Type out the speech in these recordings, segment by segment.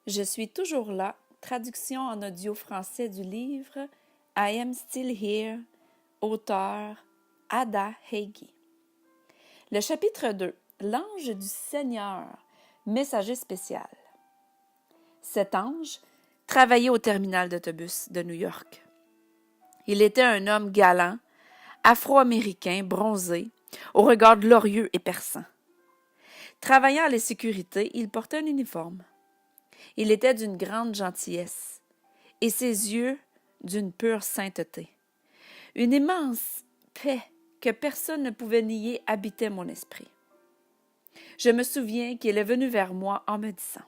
Je suis toujours là, traduction en audio français du livre I Am Still Here, auteur Ada Heggie. Le chapitre 2, L'ange du Seigneur, messager spécial. Cet ange travaillait au terminal d'autobus de New York. Il était un homme galant, afro-américain, bronzé, au regard glorieux et perçant. Travaillant à la sécurité, il portait un uniforme. Il était d'une grande gentillesse, et ses yeux d'une pure sainteté. Une immense paix que personne ne pouvait nier habitait mon esprit. Je me souviens qu'il est venu vers moi en me disant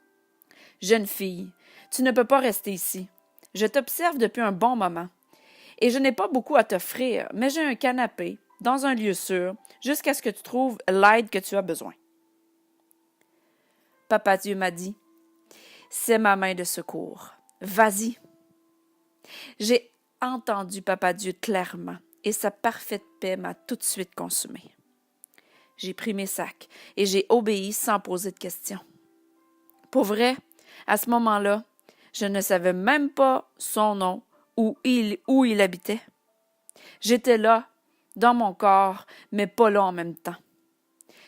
« Jeune fille, tu ne peux pas rester ici. Je t'observe depuis un bon moment, et je n'ai pas beaucoup à t'offrir, mais j'ai un canapé, dans un lieu sûr, jusqu'à ce que tu trouves l'aide que tu as besoin. » Papa Dieu m'a dit « C'est ma main de secours. Vas-y. » J'ai entendu Papa Dieu clairement, et sa parfaite paix m'a tout de suite consumé. J'ai pris mes sacs et j'ai obéi sans poser de questions. Pour vrai, à ce moment-là, je ne savais même pas son nom ou où il habitait. J'étais là, dans mon corps, mais pas là en même temps.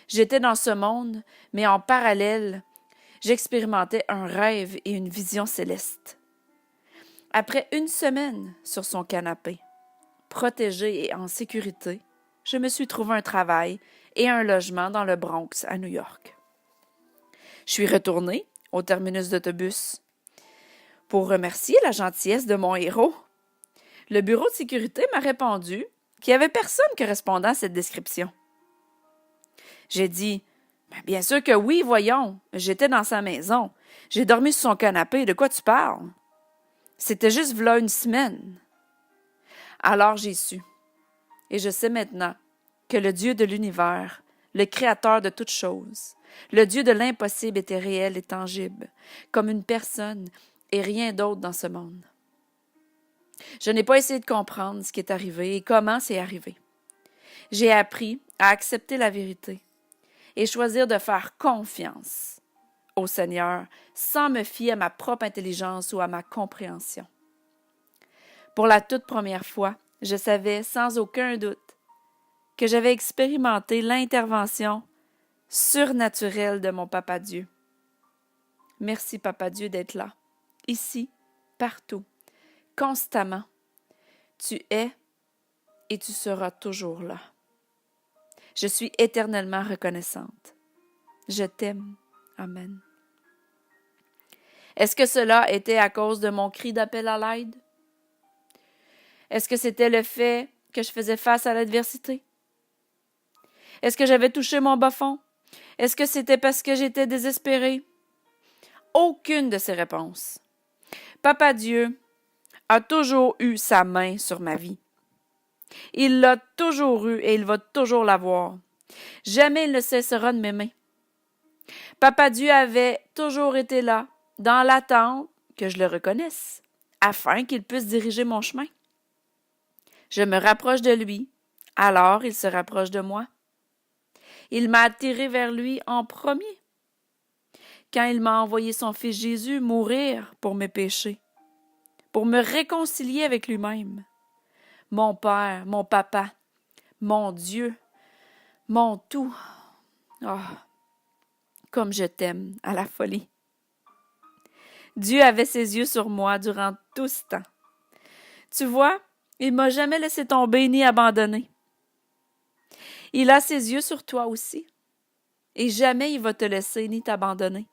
J'étais dans ce monde, mais en parallèle, j'expérimentais un rêve et une vision céleste. Après une semaine sur son canapé, protégée et en sécurité, je me suis trouvé un travail et un logement dans le Bronx à New York. Je suis retournée au terminus d'autobus pour remercier la gentillesse de mon héros. Le bureau de sécurité m'a répondu qu'il n'y avait personne correspondant à cette description. J'ai dit « Bien sûr que oui, voyons, j'étais dans sa maison. J'ai dormi sur son canapé, de quoi tu parles? C'était juste v'là une semaine. » Alors j'ai su, et je sais maintenant que le Dieu de l'univers, le Créateur de toutes choses, le Dieu de l'impossible était réel et tangible, comme une personne et rien d'autre dans ce monde. Je n'ai pas essayé de comprendre ce qui est arrivé et comment c'est arrivé. J'ai appris à accepter la vérité et choisir de faire confiance au Seigneur sans me fier à ma propre intelligence ou à ma compréhension. Pour la toute première fois, je savais sans aucun doute que j'avais expérimenté l'intervention surnaturelle de mon Papa Dieu. Merci, Papa Dieu, d'être là, ici, partout, constamment. Tu es et tu seras toujours là. Je suis éternellement reconnaissante. Je t'aime. Amen. Est-ce que cela était à cause de mon cri d'appel à l'aide? Est-ce que c'était le fait que je faisais face à l'adversité? Est-ce que j'avais touché mon bas-fond? Est-ce que c'était parce que j'étais désespérée? Aucune de ces réponses. Papa Dieu a toujours eu sa main sur ma vie. Il l'a toujours eu et il va toujours l'avoir. Jamais il ne cessera de m'aimer. Papa Dieu avait toujours été là, dans l'attente que je le reconnaisse, afin qu'il puisse diriger mon chemin. Je me rapproche de lui, alors il se rapproche de moi. Il m'a attiré vers lui en premier, quand il m'a envoyé son fils Jésus mourir pour mes péchés, pour me réconcilier avec lui-même. Mon Père, mon Papa, mon Dieu, mon tout. Oh, comme je t'aime à la folie. Dieu avait ses yeux sur moi durant tout ce temps. Tu vois, il m'a jamais laissé tomber ni abandonné. Il a ses yeux sur toi aussi, et jamais il va te laisser ni t'abandonner.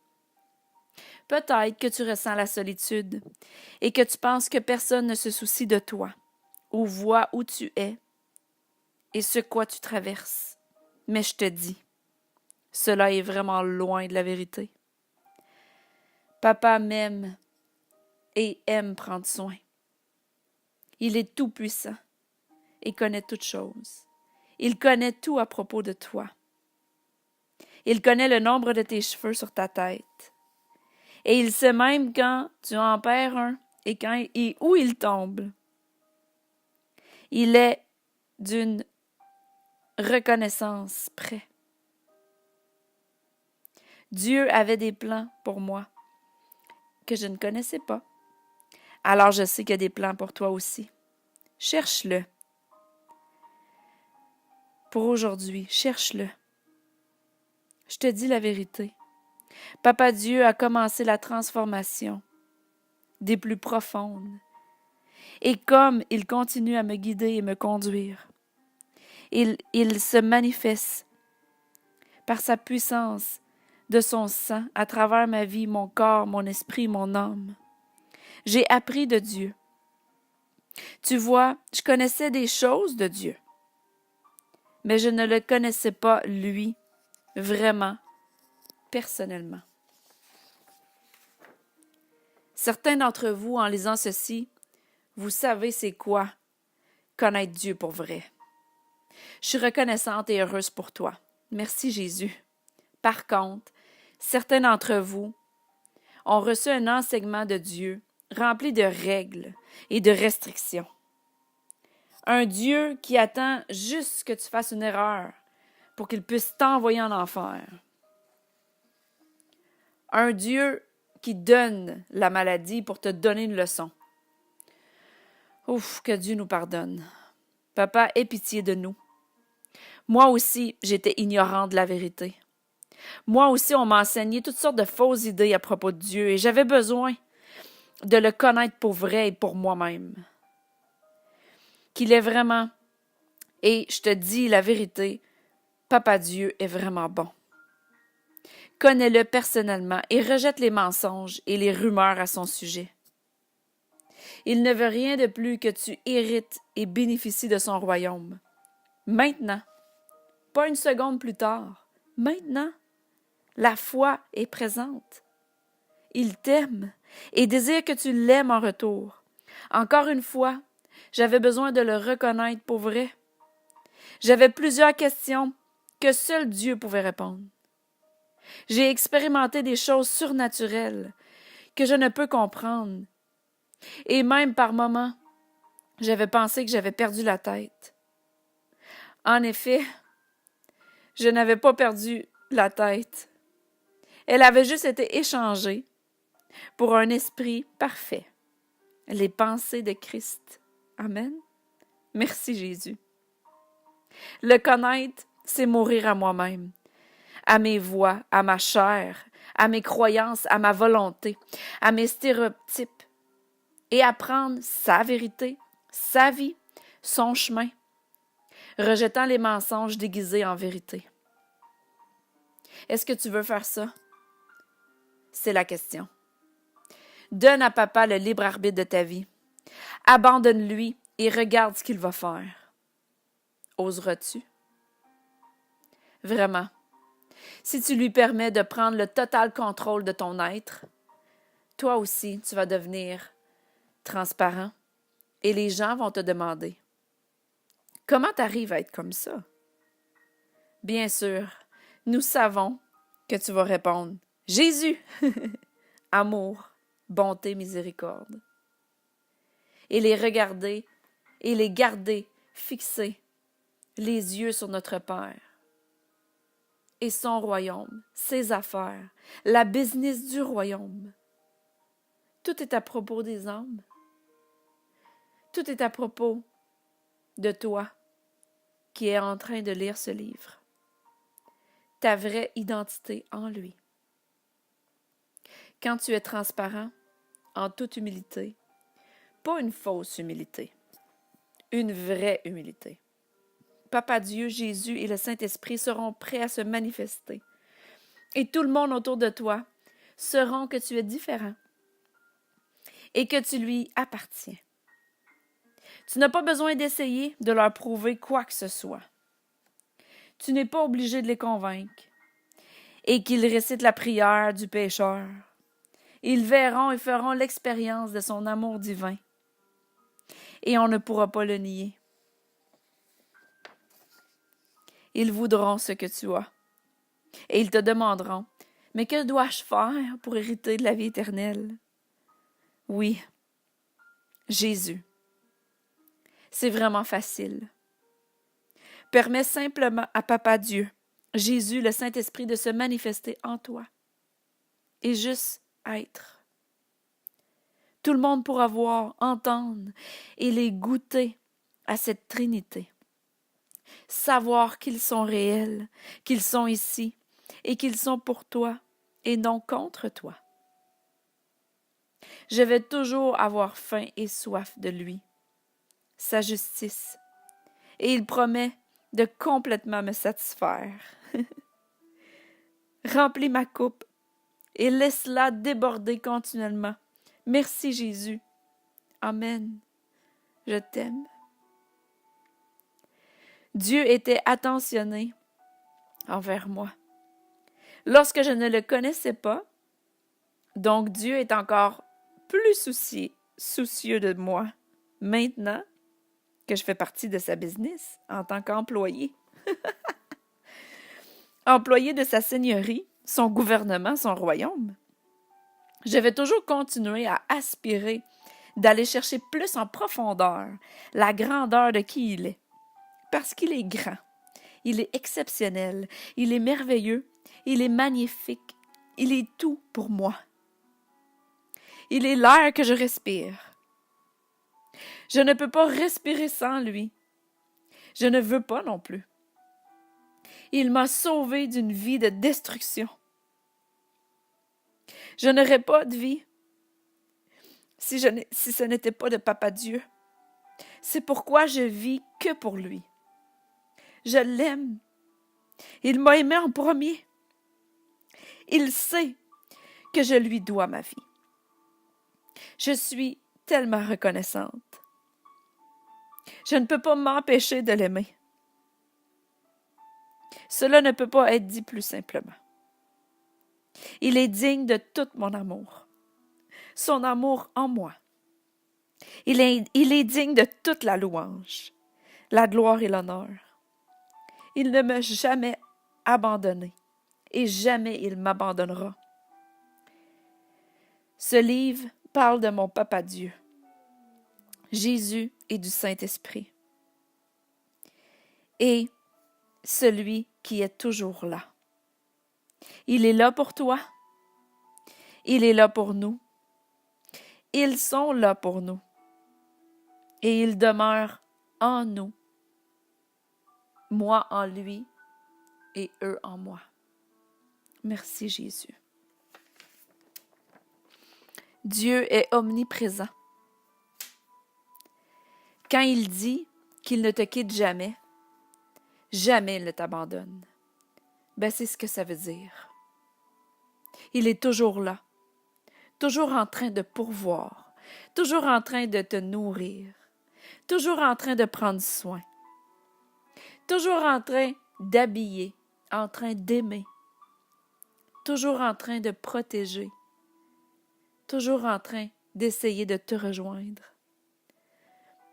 Peut-être que tu ressens la solitude et que tu penses que personne ne se soucie de toi, ou voit où tu es et ce quoi tu traverses. Mais je te dis, cela est vraiment loin de la vérité. Papa m'aime et aime prendre soin. Il est tout-puissant et connaît toutes choses. Il connaît tout à propos de toi. Il connaît le nombre de tes cheveux sur ta tête. Et il sait même quand tu en perds un et où il tombe. Il est d'une reconnaissance près. Dieu avait des plans pour moi, que je ne connaissais pas. Alors je sais qu'il y a des plans pour toi aussi. Cherche-le. Pour aujourd'hui, cherche-le. Je te dis la vérité. Papa Dieu a commencé la transformation des plus profondes. Et comme il continue à me guider et me conduire, il se manifeste par sa puissance de son sang à travers ma vie, mon corps, mon esprit, mon âme. J'ai appris de Dieu. Tu vois, je connaissais des choses de Dieu, mais je ne le connaissais pas, lui, vraiment, personnellement. Certains d'entre vous, en lisant ceci, vous savez c'est quoi connaître Dieu pour vrai. Je suis reconnaissante et heureuse pour toi. Merci Jésus. Par contre, certains d'entre vous ont reçu un enseignement de Dieu rempli de règles et de restrictions. Un Dieu qui attend juste que tu fasses une erreur pour qu'il puisse t'envoyer en enfer. Un Dieu qui donne la maladie pour te donner une leçon. Ouf, que Dieu nous pardonne. Papa, aie pitié de nous. Moi aussi, j'étais ignorante de la vérité. Moi aussi, on m'a enseigné toutes sortes de fausses idées à propos de Dieu et j'avais besoin de le connaître pour vrai et pour moi-même. Qu'il est vraiment, et je te dis la vérité, Papa Dieu est vraiment bon. Connais-le personnellement et rejette les mensonges et les rumeurs à son sujet. Il ne veut rien de plus que tu hérites et bénéficies de son royaume. Maintenant, pas une seconde plus tard, maintenant, la foi est présente. Il t'aime et désire que tu l'aimes en retour. Encore une fois, j'avais besoin de le reconnaître pour vrai. J'avais plusieurs questions que seul Dieu pouvait répondre. J'ai expérimenté des choses surnaturelles que je ne peux comprendre. Et même par moments, j'avais pensé que j'avais perdu la tête. En effet, je n'avais pas perdu la tête. Elle avait juste été échangée pour un esprit parfait, les pensées de Christ. Amen. Merci Jésus. Le connaître, c'est mourir à moi-même, à mes voix, à ma chair, à mes croyances, à ma volonté, à mes stéréotypes, et apprendre sa vérité, sa vie, son chemin, rejetant les mensonges déguisés en vérité. Est-ce que tu veux faire ça? C'est la question. Donne à papa le libre arbitre de ta vie. Abandonne-lui et regarde ce qu'il va faire. Oseras-tu? Vraiment, si tu lui permets de prendre le total contrôle de ton être, toi aussi, tu vas devenir transparent et les gens vont te demander « Comment t'arrives à être comme ça? » Bien sûr, nous savons que tu vas répondre « Jésus! » Amour, bonté, miséricorde. Et les regarder et les garder fixés, les yeux sur notre Père et son royaume, ses affaires, la business du royaume. Tout est à propos des âmes. Tout est à propos de toi qui es en train de lire ce livre. Ta vraie identité en lui. Quand tu es transparent, en toute humilité, pas une fausse humilité, une vraie humilité. Papa Dieu, Jésus et le Saint-Esprit seront prêts à se manifester. Et tout le monde autour de toi sauront que tu es différent et que tu lui appartiens. Tu n'as pas besoin d'essayer de leur prouver quoi que ce soit. Tu n'es pas obligé de les convaincre et qu'ils récitent la prière du pécheur. Ils verront et feront l'expérience de son amour divin. Et on ne pourra pas le nier. Ils voudront ce que tu as. Et ils te demanderont, « Mais que dois-je faire pour hériter de la vie éternelle? » Oui, Jésus. C'est vraiment facile. Permets simplement à Papa Dieu, Jésus, le Saint-Esprit, de se manifester en toi. Et juste être. Tout le monde pourra voir, entendre et les goûter à cette Trinité. Savoir qu'ils sont réels, qu'ils sont ici et qu'ils sont pour toi et non contre toi. Je vais toujours avoir faim et soif de lui, sa justice, et il promet de complètement me satisfaire. Remplis ma coupe et laisse-la déborder continuellement. Merci Jésus. Amen. Je t'aime. Dieu était attentionné envers moi. Lorsque je ne le connaissais pas, donc Dieu est encore plus soucieux de moi maintenant que je fais partie de sa business en tant qu'employé. Employé de sa seigneurie, son gouvernement, son royaume. Je vais toujours continuer à aspirer d'aller chercher plus en profondeur la grandeur de qui il est. Parce qu'il est grand, il est exceptionnel, il est merveilleux, il est magnifique, il est tout pour moi. Il est l'air que je respire. Je ne peux pas respirer sans lui. Je ne veux pas non plus. Il m'a sauvé d'une vie de destruction. Je n'aurais pas de vie si ce n'était pas de Papa Dieu. C'est pourquoi je vis que pour lui. Je l'aime. Il m'a aimé en premier. Il sait que je lui dois ma vie. Je suis tellement reconnaissante. Je ne peux pas m'empêcher de l'aimer. Cela ne peut pas être dit plus simplement. Il est digne de tout mon amour. Son amour en moi. Il est digne de toute la louange, la gloire et l'honneur. Il ne m'a jamais abandonné et jamais il m'abandonnera. Ce livre parle de mon Papa Dieu, Jésus et du Saint-Esprit. Et celui qui est toujours là. Il est là pour toi. Il est là pour nous. Ils sont là pour nous. Et il demeure en nous. Moi en lui et eux en moi. Merci Jésus. Dieu est omniprésent. Quand il dit qu'il ne te quitte jamais, jamais il ne t'abandonne. Ben c'est ce que ça veut dire. Il est toujours là, toujours en train de pourvoir, toujours en train de te nourrir, toujours en train de prendre soin, toujours en train d'habiller, en train d'aimer, toujours en train de protéger, toujours en train d'essayer de te rejoindre,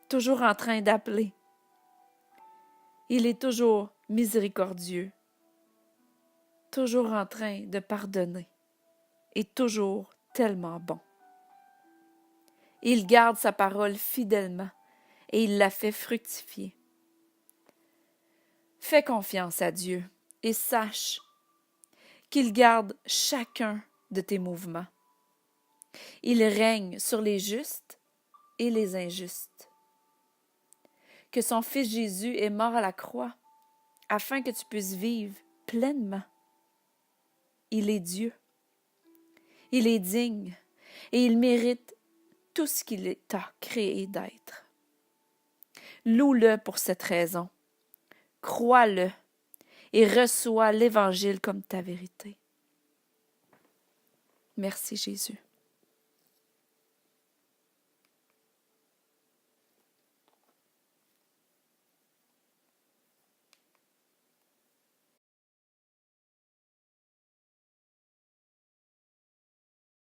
toujours en train d'appeler. Il est toujours miséricordieux, toujours en train de pardonner et toujours tellement bon. Il garde sa parole fidèlement et il la fait fructifier. Fais confiance à Dieu et sache qu'il garde chacun de tes mouvements. Il règne sur les justes et les injustes. Que son Fils Jésus est mort à la croix afin que tu puisses vivre pleinement. Il est Dieu. Il est digne et il mérite tout ce qu'il t'a créé d'être. Loue-le pour cette raison. Crois-le et reçois l'Évangile comme ta vérité. Merci Jésus.